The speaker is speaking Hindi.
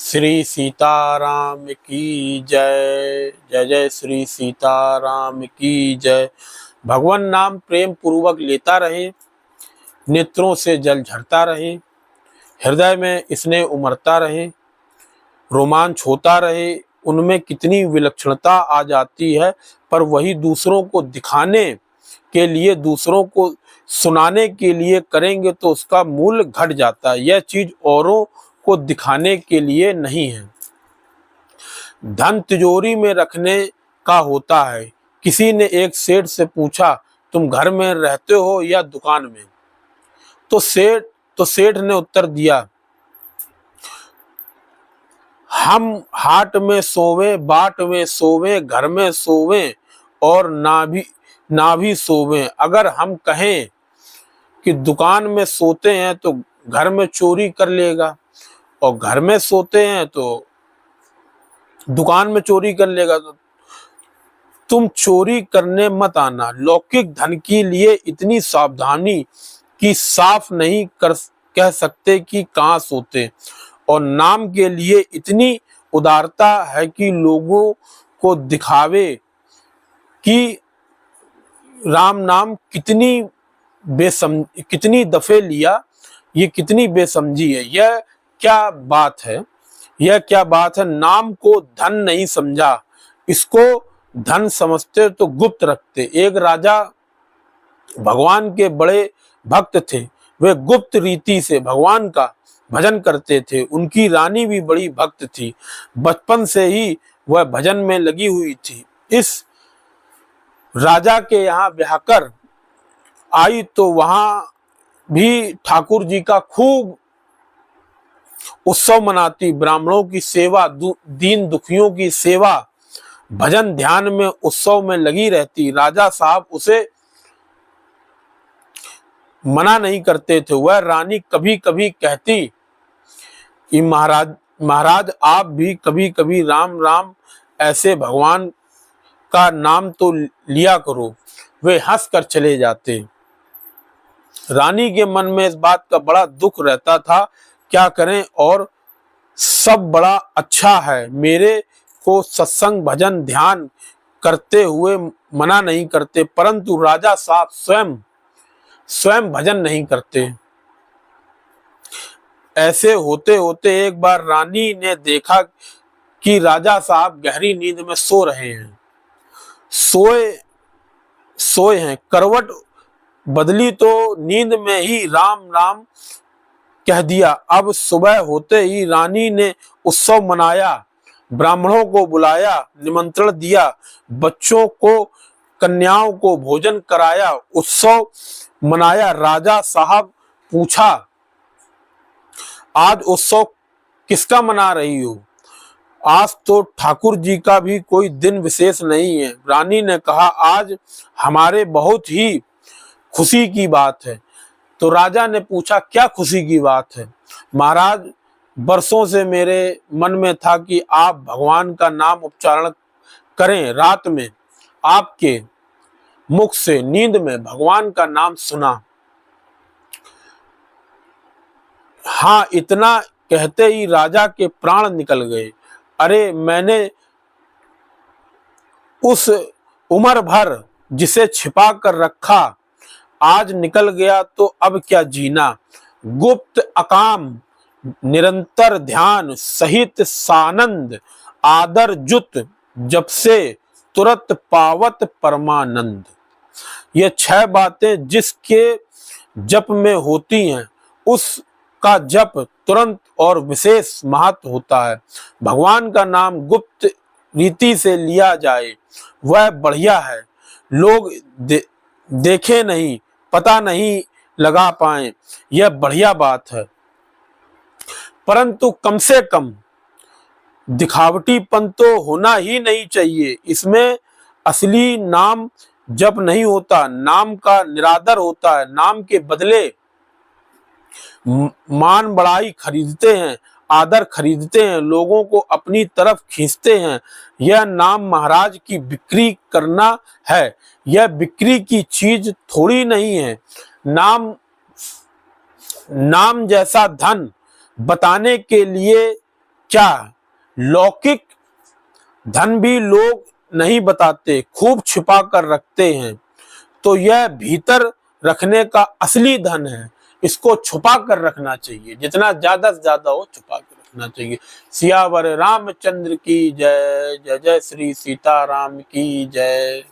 श्री सीताराम की जय। जय जय श्री सीताराम की जय। भगवान नाम प्रेम पूर्वक लेता रहे, नेत्रों से जल झरता रहे, हृदय में स्नेह उमड़ता रहे, रोमांच होता रहे। उनमें कितनी विलक्षणता आ जाती है, पर वही दूसरों को दिखाने के लिए, दूसरों को सुनाने के लिए करेंगे तो उसका मूल्य घट जाता है। यह चीज औरों को दिखाने के लिए नहीं है, धन तिजोरी में रखने का होता है। किसी ने एक सेठ से पूछा, तुम घर में रहते हो या दुकान में? तो सेठ ने उत्तर दिया, हम हाट में सोवे, बाट में सोवे, घर में सोवे और ना भी सोवे। अगर हम कहें कि दुकान में सोते हैं तो घर में चोरी कर लेगा, और घर में सोते हैं तो दुकान में चोरी कर लेगा। तो तुम चोरी करने मत आना। लौकिक धन के लिए इतनी सावधानी कि साफ नहीं कह सकते कि कहाँ सोते, और नाम के लिए इतनी उदारता है कि लोगों को दिखावे कि राम नाम कितनी दफे लिया, ये कितनी बेसमझी है। यह क्या बात है, यह क्या बात है। नाम को धन नहीं समझा, इसको धन समझते तो गुप्त रखते। एक राजा भगवान के बड़े भक्त थे। वे गुप्त रीति से भगवान का भजन करते थे। उनकी रानी भी बड़ी भक्त थी, बचपन से ही वह भजन में लगी हुई थी। इस राजा के यहाँ ब्याह कर आई तो वहां भी ठाकुर जी का खूब उत्सव मनाती। ब्राह्मणों की सेवा, दीन दुखियों की सेवा, भजन ध्यान में, उत्सव में लगी रहती। राजा साहब उसे मना नहीं करते थे। वह रानी कभी कभी कहती कि महाराज आप भी कभी कभी राम राम ऐसे भगवान का नाम तो लिया करो। वे हंसकर चले जाते। रानी के मन में इस बात का बड़ा दुख रहता था, क्या करें, और सब बड़ा अच्छा है, मेरे को सत्संग भजन ध्यान करते हुए मना नहीं करते, परंतु राजा साहब स्वयं भजन नहीं करते। ऐसे होते होते एक बार रानी ने देखा कि राजा साहब गहरी नींद में सो रहे हैं। सोए हैं, करवट बदली तो नींद में ही राम राम कह दिया। अब सुबह होते ही रानी ने उत्सव मनाया, ब्राह्मणों को बुलाया, निमंत्रण दिया, बच्चों को, कन्याओं को भोजन कराया, उत्सव मनाया। राजा साहब पूछा, आज उत्सव किसका मना रही हो? आज तो ठाकुर जी का भी कोई दिन विशेष नहीं है। रानी ने कहा, आज हमारे बहुत ही खुशी की बात है। तो राजा ने पूछा, क्या खुशी की बात है? महाराज, बरसों से मेरे मन में था कि आप भगवान का नाम उच्चारण करें। रात में आपके मुख से नींद में भगवान का नाम सुना। हाँ, इतना कहते ही राजा के प्राण निकल गए। अरे, मैंने उस उम्र भर जिसे छिपा कर रखा, आज निकल गया तो अब क्या जीना। गुप्त अकाम निरंतर ध्यान सहित सानंद आदर जुत, जब से तुरंत पावत परमानंद। ये 6 बातें जिसके जप में होती हैं, उसका जप तुरंत और विशेष महत्व होता है। भगवान का नाम गुप्त रीति से लिया जाए, वह बढ़िया है। लोग देखे नहीं, पता नहीं लगा पाए, यह बढ़िया बात है। परंतु कम से कम दिखावटीपन तो होना ही नहीं चाहिए। इसमें असली नाम जप नहीं होता, नाम का निरादर होता है। नाम के बदले मान बढ़ाई खरीदते हैं, आदर खरीदते हैं, लोगों को अपनी तरफ खींचते हैं। यह नाम महाराज की बिक्री करना है। यह बिक्री की चीज थोड़ी नहीं है। नाम जैसा धन बताने के लिए क्या लौकिक धन भी लोग नहीं बताते, खूब छिपा कर रखते हैं, तो यह भीतर रखने का असली धन है। इसको छुपा कर रखना चाहिए, जितना ज्यादा से ज्यादा हो छुपा कर रखना चाहिए। सियावर रामचंद्र की जय। जय जय श्री सीताराम की जय।